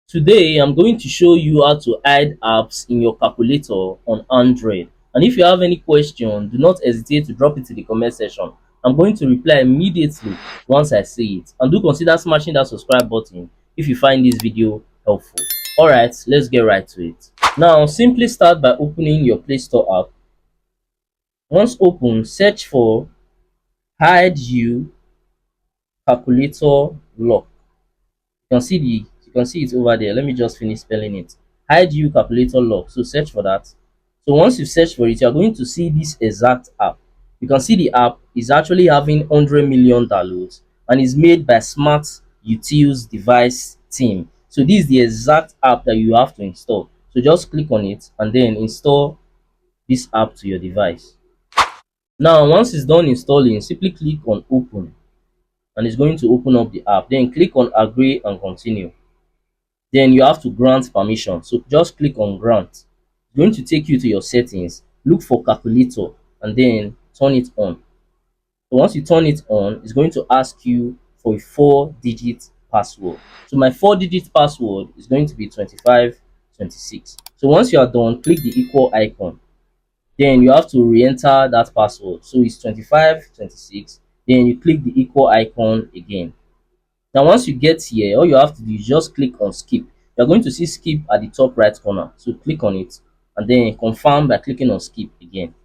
Today, I'm going to show you how to hide apps in your calculator on Android. And if you have any question, do not hesitate to drop it in the comment section. I'm going to reply immediately once I see it. And do consider smashing that subscribe button if you find this video helpful. Alright, let's get right to it. Now, simply start by opening your Play Store app. Once open, search for Hide You Calculator Lock. You can see it over there. Let me just finish spelling it. Hide You Calculator Lock. So search for that. So once you search for it, you're going to see this exact app. You can see the app is actually having 100 million downloads and is made by Smart Utils Device Team. So this is the exact app that you have to install. So just click on it and then install this app to your device. Now, once it's done installing, simply click on Open and it's going to open up the app. Then click on Agree and Continue. Then you have to grant permission. So just click on grant. It's going to take you to your settings, look for calculator and then turn it on. So once you turn it on, it's going to ask you for a 4-digit password. So my 4-digit password is going to be 2526. So once you are done, click the equal icon. Then you have to re-enter that password. So it's 2526. Then you click the equal icon again. Now, once you get here, all you have to do is just click on skip. You're going to see skip at the top right corner. So click on it and then confirm by clicking on skip again.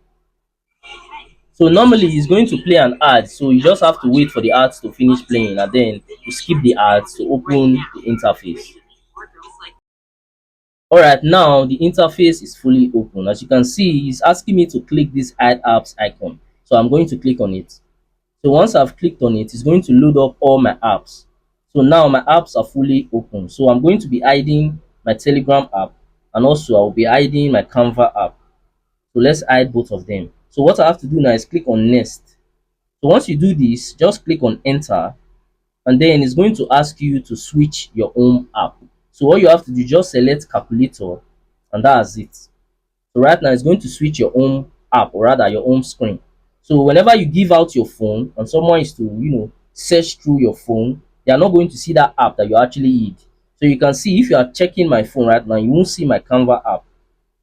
So normally it's going to play an ad. So you just have to wait for the ads to finish playing and then you skip the ads to open the interface. Alright, now the interface is fully open. As you can see, it's asking me to click this hide apps icon. So I'm going to click on it. So once I've clicked on it, it's going to load up all my apps. So now my apps are fully open. So I'm going to be hiding my Telegram app and also I'll be hiding my Canva app. So let's hide both of them. So what I have to do now is click on next. So once you do this, just click on enter and then it's going to ask you to switch your own app. So what you have to do, just select calculator and that's it. So right now it's going to switch your own app or rather your own screen. So whenever you give out your phone and someone is to, search through your phone, they are not going to see that app that you actually hid. So you can see if you are checking my phone right now, you won't see my Canva app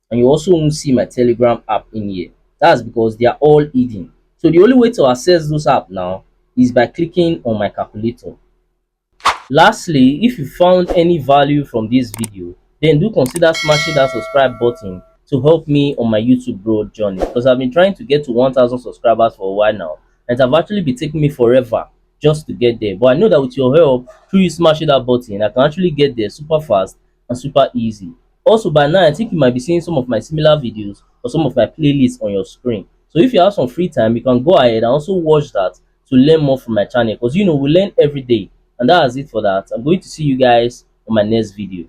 and you also won't see my Telegram app in here. That's because they are all hidden. So the only way to access those apps now is by clicking on my calculator. Lastly, if you found any value from this video, then do consider smashing that subscribe button to help me on my YouTube growth journey, because I've been trying to get to 1000 subscribers for a while now and it have actually been taking me forever just to get there. But I know that with your help, through you smashing that button, I can actually get there super fast and super easy. Also, by now I think you might be seeing some of my similar videos or some of my playlists on your screen. So if you have some free time, you can go ahead and also watch that to learn more from my channel, because we learn every day. And that's it for that. I'm going to see you guys on my next video.